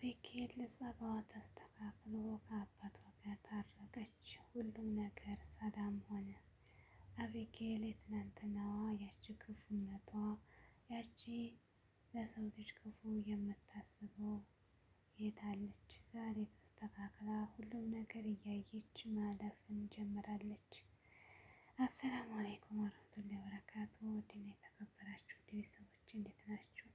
አቤጌል ጸባዋ ተስተካክሎ ከአባቷ ጋር ታረቀች። ሁሉም ነገር ሰላም ሆነ። አቤጌል የትናንትናዋ ያቺ ክፉነቷ፣ ያቺ ለሰው ልጅ ክፉ የምታስበው የታለች? ዛሬ ተስተካክላ ሁሉም ነገር እያየች ማለፍን ጀምራለች። አሰላሙ አለይኩም ወረህመቱላሂ ወበረካቱ። ውድና የተከበራችሁ ቤተሰቦች እንዴት ናችሁ?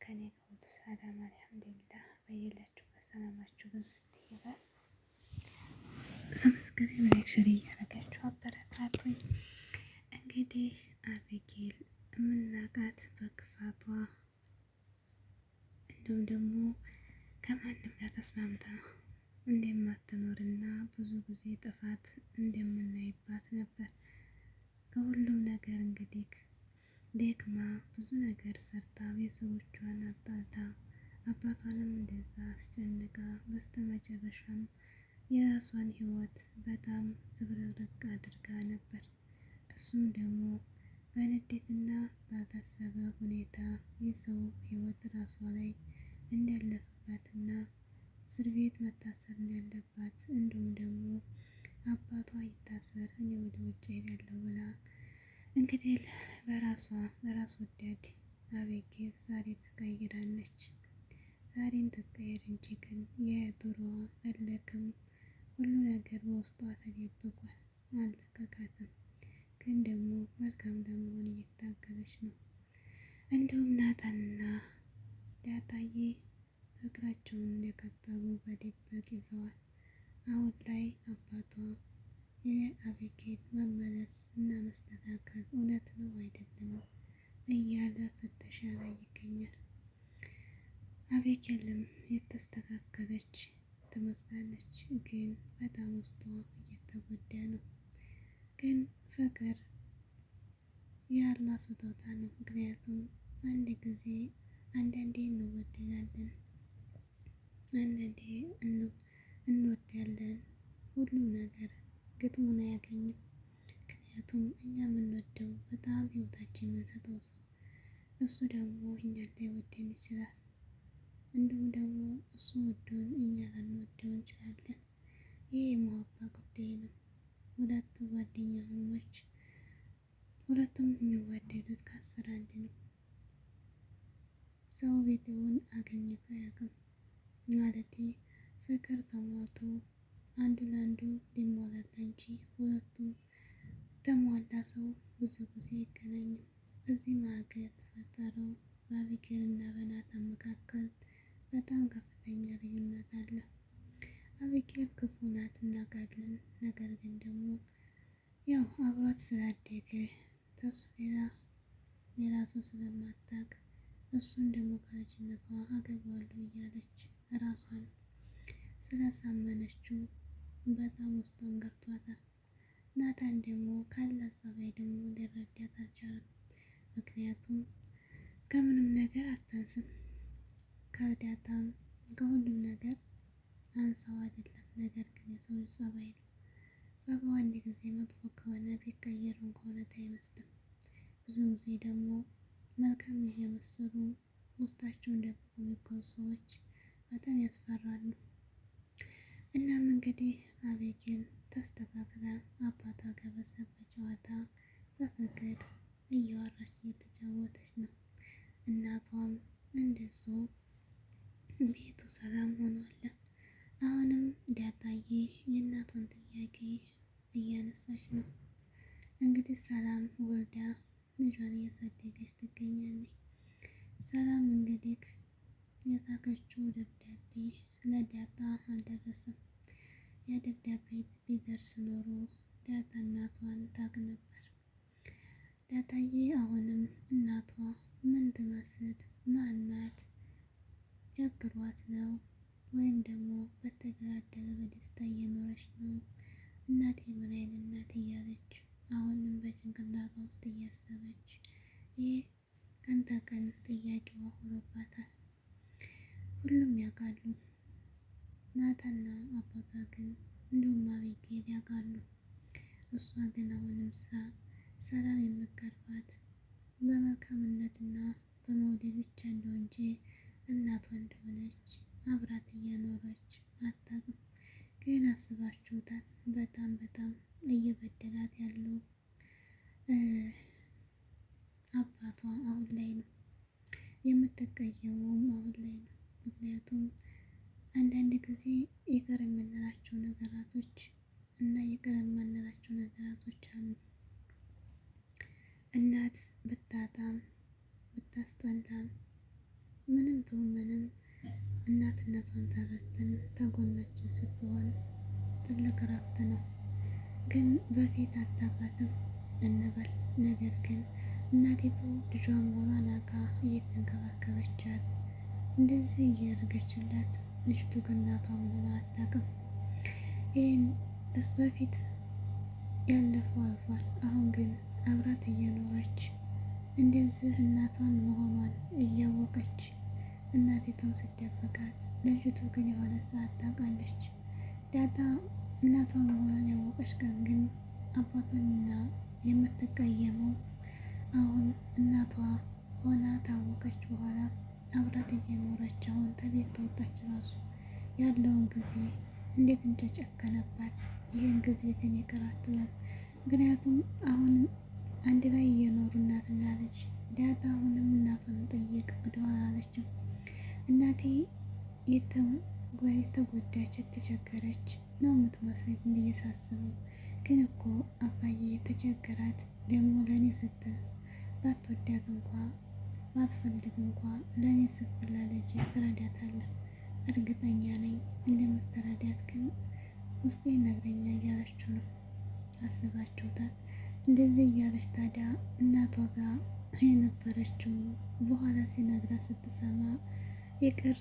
ከኔ ጋር ሁሉ ሰላም አልሐምዱሊላህ። በየላችሁበት ሰላማችሁ ብዝት ይበል። ሰብስክራይብ፣ ላይክ፣ ሼር እያደረጋችሁ አበረታቱኝ። እንግዲህ አቤጌል የምናውቃት በክፋቷ እንዲሁም ደግሞ ከማንም ጋር ተስማምታ እንደማትኖርና ብዙ ጊዜ ጥፋት እንደምናይባት ነበር። ከሁሉም ነገር እንግዲህ ደክማ ብዙ ነገር ሰርታ ቤተሰቦቿን አጣልታ አባቷንም እንደዛ አስጨንቃ በስተመጨረሻም የራሷን ህይወት በጣም ዝብርቅርቅ አድርጋ ነበር። እሱም ደግሞ በንዴትና ባልታሰበ ሁኔታ የሰው ህይወት ራሷ ላይ እንዳለፈባትና እስር ቤት መታሰር እንዳለባት እንዲሁም ደግሞ አባቷ ይታሰር እኔ ወደ ውጭ ሄዳለሁ ብላ እንግዲህ በራስ ወዳድ አቤጌል ዛሬ ተቀይራለች። ዛሬም ትቀየር እንጂ ግን የድሮዋ እልክም ሁሉ ነገር በውስጧ ተደብቋል፣ አልለቀቃትም። ግን ደግሞ መልካም ለመሆን እየታገለች ነው። እንዲሁም ናታንና ዳጣዬ ፍቅራቸውን እንደቀጠሉ በድብቅ ይዘዋል። አሁን ላይ አባቷ የአቤጌል መመለስ እና መስተካከል እውነት ነው አይደለም እያለ ፍተሻ ላይ ይገኛል። አቤጌልም የተስተካከለች ትመስላለች፣ ግን በጣም ውስጧ እየተጎዳ ነው። ግን ፍቅር የአላህ ስጦታ ነው። ምክንያቱም አንዳንዴ እንወደዳለን፣ አንዳንዴ እንወዳለን። ሁሉም ነገር ግጥሙን አያገኝም። ምክንያቱም እኛ የምንወደው በጣም ህይወታችን የምንሰጠው ሰው እሱ ደግሞ እኛን ላይወደን ይችላል። እንዲሁም ደግሞ እሱ ወዶን እኛ ላንወደው እንችላለን። ይህ የመዋባ ጉዳይ ነው። ሁለት ጓደኛሞች ሁለቱም የሚዋደዱት ከ10 አንድ ነው። ሰው ቤትውን አገኝቶ አያውቅም። ማለቴ ፍቅር ተሟልቶ አንዱ ለአንዱ ሊሟላላ እንጂ ሁለቱም ተሟላ ሰው ብዙ ጊዜ አይገናኝም። እዚህ መካከል የተፈጠረው በአቤጌል እና በናታን መካከል በጣም ከፍተኛ ልዩነት አለ። አቤጌል ክፉ ናት እናውቃለን። ነገር ግን ደግሞ ያው አብሯት ስላደገ ከሱ ሌላ ሰው ስለማታውቅ እሱን ደግሞ ከልጅነቷ አገባዋለሁ እያለች ራሷን ስላሳመነችው በጣም ውስጧን ገብቷታል። ናታን ደግሞ ካላት ፀባይ ደግሞ ሊረዳት አልቻለም። ምክንያቱም ከምንም ነገር አታንስም፣ ከዳጣም ከሁሉም ነገር አንሳው አይደለም። ነገር ግን የሰው ልጅ ፀባይ ነው። ፀባዩ አንድ ጊዜ መጥፎ ከሆነ ቢቀየር እንኳን አይመስልም። ብዙ ጊዜ ደግሞ መልካም እየመሰሉ ውስጣቸውን ደብቀው የሚጓዙ ሰዎች በጣም ያስፈራሉ። እናም እንግዲህ አቤጌል ተስተካክላ አባቷ ጋር በሳቅ በጨዋታ በፍቅር እያወራች እየተጫወተች ነው። እናቷም እንደዚሁ ቤቱ ሰላም ሆኗል። አሁንም ዳጣዬ የእናቷን ጥያቄ እያነሳች ነው። እንግዲህ ሰላም ወልዳ ልጇን እያሳደገች ትገኛለች። ሰላም እንግዲህ የላከችው ደብዳቤ ለዳጣ አልደረሰም። ያ ደብዳቤ ቢደርስ ኖሮ ዳጣ እናቷን ታውቅ ነበር። ዳጣዬ አሁንም እናቷ ምን ትመስል፣ ማናት፣ ቸግሯት ነው ወይም ደግሞ በተደላደለ በደስታ እየኖረች ነው፣ እናቴ ምን አይነት ናት እያለች አሁንም በጭንቅላቷ ውስጥ እያሰበች ይህ ቀን ተቀን ጥያቄዋ ሆኖባታል። ሁሉም ያውቃሉ፣ ናታንና አባቷ ግን እንዲሁም አቤጌል ያውቃሉ። እሷ ግን አሁንም ሰላም የምትቀርባት በመልካምነትና በመውደድ ብቻ እንደው እንጂ እናቷ እንደሆነች አብራት እየኖረች አታውቅም። ግን አስባችሁታል? በጣም በጣም እየበደላት ያለው አባቷ አሁን ላይ ነው። የምትቀየመውም አሁን ላይ ነው። ምክንያቱም አንዳንድ ጊዜ ይቅር የምንላቸው ነገራቶች እና ይቅር የማንላቸው ነገራቶች አሉ። እናት ብታጣም ብታስጠላም ምንም ትሁን ምንም እናትነቷን ተረድተን ተጎናችን ስትሆን ትልቅ እረፍት ነው። ግን በፊት አታውቃትም እንበል፣ ነገር ግን እናቲቱ ልጇ መሆኗን አውቃ እየተንከባከበቻት እንደዚህ እያደረገችላት ልጅቱ ግን እናቷ መሆኗ አታውቅም። ይህን በፊት ያለፈው አልፏል። አሁን ግን አብራት እየኖረች እንደዚህ እናቷን መሆኗን እያወቀች እናቲቱም ስደብቃት፣ ልጅቱ ግን የሆነ ሰዓት ታውቃለች። ዳጣ እናቷ መሆኗን ያወቀች ቀን ግን አባቷንና የምትቀየመው አሁን እናቷ ሆና ታወቀች በኋላ አብራት እየኖረች አሁን ከቤት ተወጣች ራሱ ያለውን ጊዜ እንዴት እንደጨከነባት። ይህን ጊዜ ግን ይቅር አትበል። ምክንያቱም አሁን አንድ ላይ እየኖሩ እናትና ልጅ። ዳጣ አሁንም እናቷን ጠይቅ ወደኋላ አለችም። እናቴ የተጎዳች የተቸገረች ነው የምትመስለኝ ዝም ብዬ ሳስበው። ግን እኮ አባዬ የተቸገራት ደግሞ ለእኔ ስትል ባትወዳት እንኳ ባትፈልግ እንኳ ለእኔ ስትል ለልጅ ትረዳታለህ። እርግጠኛ ነኝ እንደምትረዳት ግን ውስጤ ይነግረኛል እያለችው ነው። አስባችሁታል? እንደዚህ እያለች ታዲያ እናቷ ጋር የነበረችው በኋላ ሲነግራት ስትሰማ ይቅር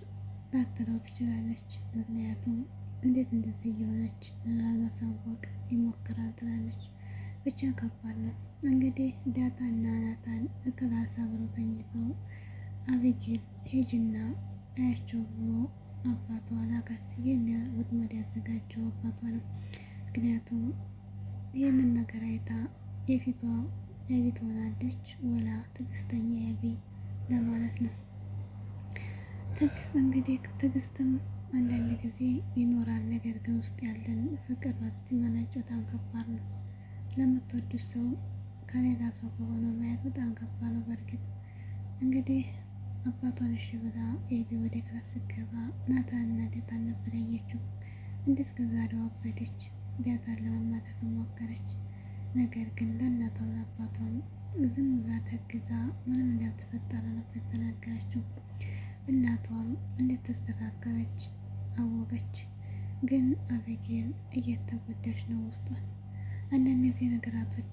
ላትለው ትችላለች። ምክንያቱም እንዴት እንደዚህ እየሆነች ለማሳወቅ ይሞክራል ትላለች። ብቻ ከባድ ነው። እንግዲህ ዳጣና ናታን ክላስ አብረው ተኝተው አቤጌል ሂጂና አያቸው ብሎ አባቷ ላካት። ይህን ወጥመድ ያዘጋጀው አባቷ ነው። ምክንያቱም ይህንን ነገር አይታ የፊቷ የቤት ሆናለች ወላ ትዕግስተኛ ያቢ ለማለት ነው። ትዕግስት እንግዲህ ትዕግስትም አንዳንድ ጊዜ ይኖራል። ነገር ግን ውስጥ ያለን ፍቅር መነጭ በጣም ከባድ ነው። ለምትወዱት ሰው ከሌላ ሰው ከሆነ ማየት በጣም ከባድ ነው። በእርግጥ እንግዲህ አባቷን እሺ ብላ ኤቢ ወደ ክላስ ስትገባ ናታንና ዳጣን ነበር ያየችው። እንደ እስከ ዛሬው አበደች። ዳጣን ለማማታት ሞከረች። ነገር ግን ለእናቷም ለአባቷም ዝም ብላ ተግዛ ምንም እንዳልተፈጠረ ነበር ተናገረችው። እናቷም እንደተስተካከለች አወቀች። ግን አቤጌል እየተጎዳች ነው ውስጧን። አንዳንድ ጊዜ ነገራቶች